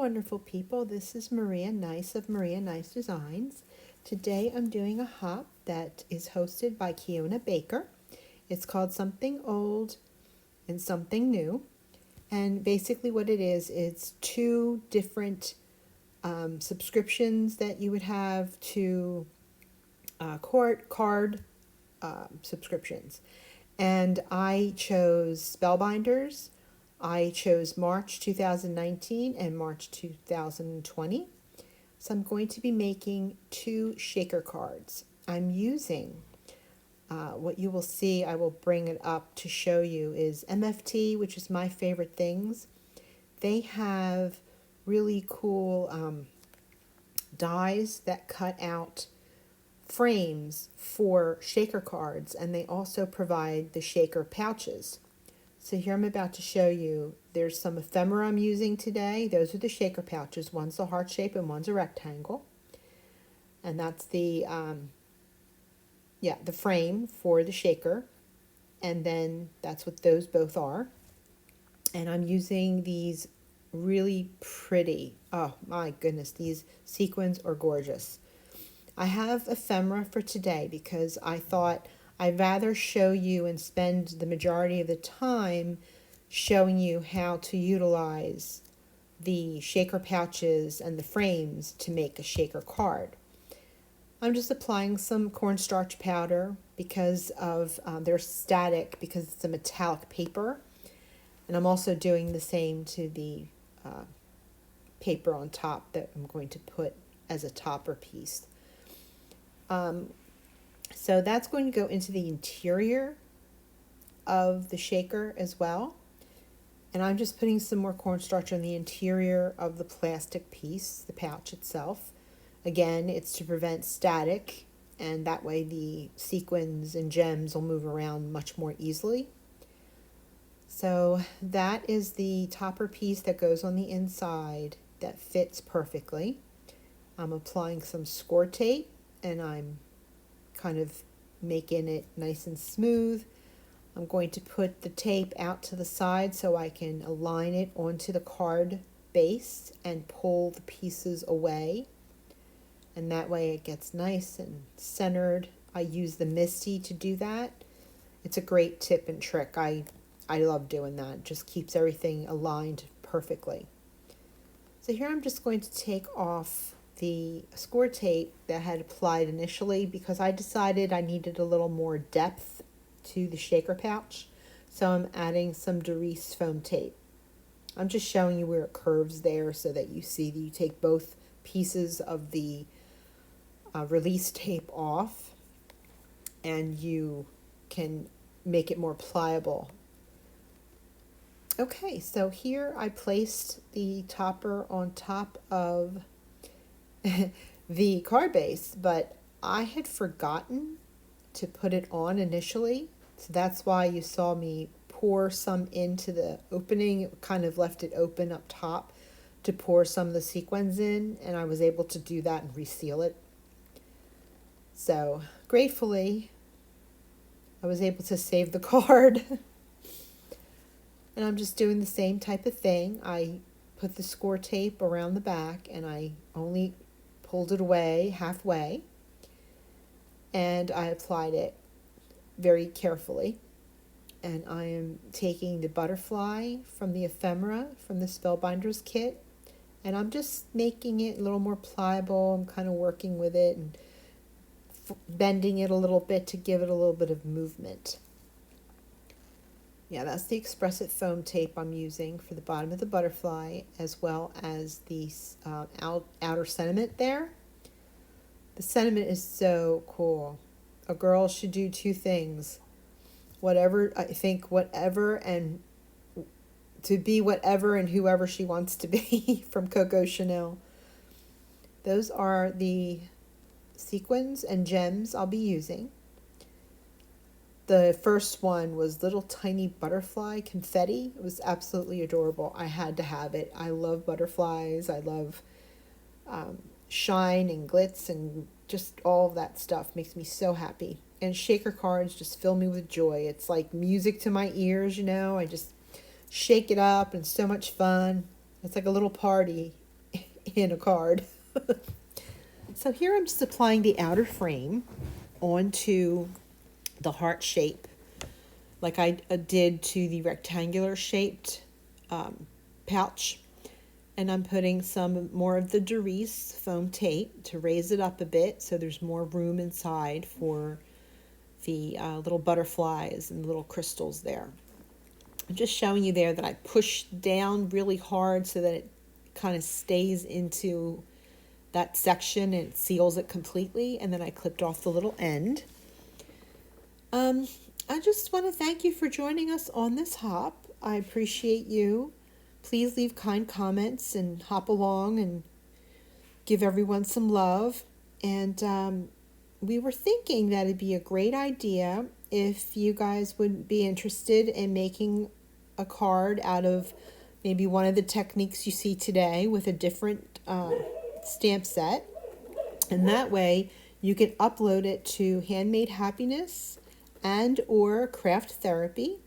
wonderful people. This is Maria Nice of Maria Nice Designs. Today I'm doing a hop that is hosted by Kiona Baker. It's called Something Old and Something New. And basically what it is, it's two different subscriptions that you would have to card subscriptions. And I chose Spellbinders. I chose March 2019 and March 2020. So I'm going to be making two shaker cards. I'm using, what you will see, I will bring it up to show you, is MFT, which is my favorite things. They have really cool dies that cut out frames for shaker cards, and they also provide the shaker pouches. So here I'm about to show you, there's some ephemera I'm using today. Those are the shaker pouches. One's a heart shape and one's a rectangle. And that's the frame for the shaker. And then that's what those both are. And I'm using these really pretty, oh my goodness, these sequins are gorgeous. I have ephemera for today because I thought I'd rather show you and spend the majority of the time showing you how to utilize the shaker pouches and the frames to make a shaker card. I'm just applying some cornstarch powder because of they're static, because it's a metallic paper. And I'm also doing the same to the paper on top that I'm going to put as a topper piece. So that's going to go into the interior of the shaker as well. And I'm just putting some more cornstarch on the interior of the plastic piece, the pouch itself. Again, it's to prevent static, and that way the sequins and gems will move around much more easily. So that is the topper piece that goes on the inside that fits perfectly. I'm applying some score tape, and I'm kind of making it nice and smooth. I'm going to put the tape out to the side so I can align it onto the card base and pull the pieces away. And that way it gets nice and centered. I use the MISTI to do that. It's a great tip and trick. I love doing that. It just keeps everything aligned perfectly. So here I'm just going to take off the score tape that I had applied initially because I decided I needed a little more depth to the shaker pouch. So I'm adding some Derice foam tape. I'm just showing you where it curves there so that you see that you take both pieces of the release tape off and you can make it more pliable. Okay, so here I placed the topper on top of the card base, but I had forgotten to put it on initially. So that's why you saw me pour some into the opening. It kind of left it open up top to pour some of the sequins in, and I was able to do that and reseal it. So gratefully, I was able to save the card. And I'm just doing the same type of thing. I put the score tape around the back and I only pulled it away halfway. And I applied it very carefully. And I am taking the butterfly from the ephemera from the Spellbinders kit. And I'm just making it a little more pliable. I'm kind of working with it and bending it a little bit to give it a little bit of movement. Yeah, that's the Express-It foam tape I'm using for the bottom of the butterfly, as well as the outer sentiment there. The sentiment is so cool. A girl should do two things. Whatever and to be whatever and whoever she wants to be from Coco Chanel. Those are the sequins and gems I'll be using. The first one was little tiny butterfly confetti. It was absolutely adorable. I had to have it. I love butterflies. I love shine and glitz and just all of that stuff makes me so happy. And shaker cards just fill me with joy. It's like music to my ears, I just shake it up and so much fun. It's like a little party in a card. So here I'm just applying the outer frame onto the heart shape, like I did to the rectangular shaped pouch. And I'm putting some more of the Derice foam tape to raise it up a bit so there's more room inside for the little butterflies and little crystals there. I'm just showing you there that I pushed down really hard so that it kind of stays into that section and it seals it completely, and then I clipped off the little end. I just want to thank you for joining us on this hop. I appreciate you. Please leave kind comments and hop along and give everyone some love. And we were thinking that it'd be a great idea if you guys would be interested in making a card out of maybe one of the techniques you see today with a different stamp set. And that way you can upload it to Handmade Happiness and or Krafttherapy.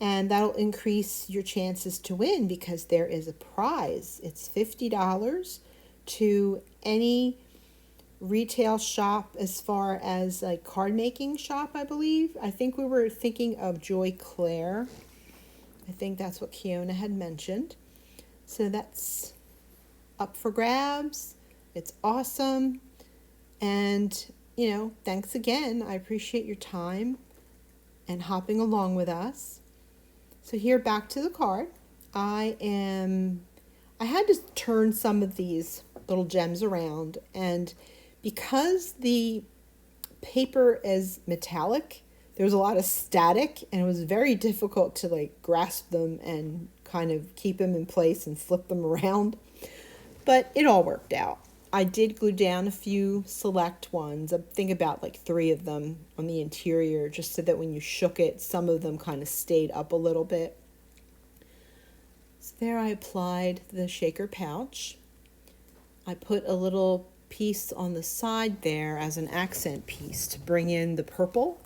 And that'll increase your chances to win because there is a prize. It's $50 to any retail shop as far as like card making shop, I believe. I think we were thinking of Joy Claire. I think that's what Kiona had mentioned. So that's up for grabs. It's awesome. And, you know, thanks again. I appreciate your time and hopping along with us. So here, back to the card. I had to turn some of these little gems around, and because the paper is metallic, there was a lot of static, and it was very difficult to like grasp them and kind of keep them in place and flip them around. But it all worked out. I did glue down a few select ones. I think about like 3 of them on the interior, just so that when you shook it, some of them kind of stayed up a little bit. So there I applied the shaker pouch. I put a little piece on the side there as an accent piece to bring in the purple,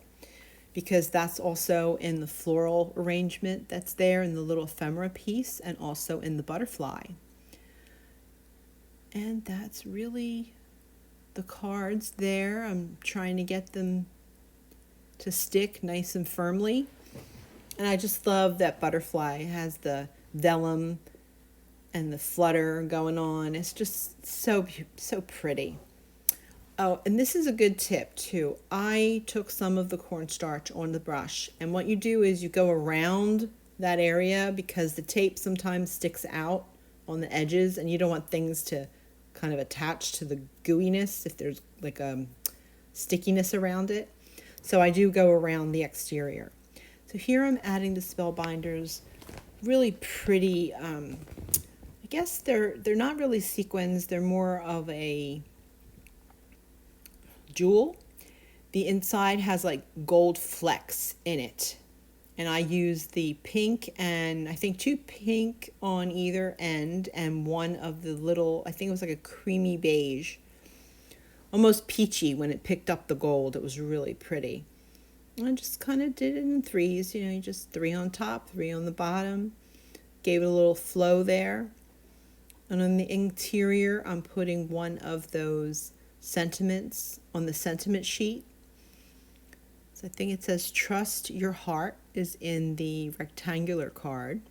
because that's also in the floral arrangement that's there in the little ephemera piece and also in the butterfly. And that's really the cards there. I'm trying to get them to stick nice and firmly. And I just love that butterfly. It has the vellum and the flutter going on. It's just so pretty. Oh, and this is a good tip too. I took some of the cornstarch on the brush, and what you do is you go around that area because the tape sometimes sticks out on the edges and you don't want things to kind of attach to the gooiness if there's like a stickiness around it. So I do go around the exterior. So here I'm adding the Spellbinders, really pretty. I guess they're not really sequins. They're more of a jewel. The inside has like gold flecks in it. And I used the pink and I think 2 pink on either end and one of the little, I think it was like a creamy beige, almost peachy when it picked up the gold. It was really pretty. I just kind of did it in 3s, you know, just 3 on top, 3 on the bottom. Gave it a little flow there. And on the interior, I'm putting one of those sentiments on the sentiment sheet. So I think it says trust your heart is in the rectangular card.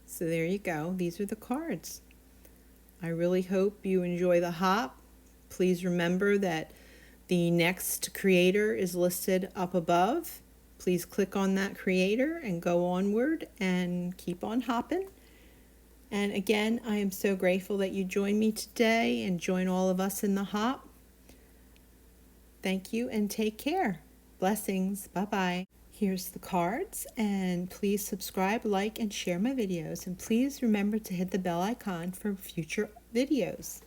So there you go. These are the cards. I really hope you enjoy the hop. Please remember that the next creator is listed up above. Please click on that creator and go onward and keep on hopping. And again, I am so grateful that you joined me today and join all of us in the hop. Thank you and take care. Blessings. Bye-bye. Here's the cards, and please subscribe, like, and share my videos. And please remember to hit the bell icon for future videos.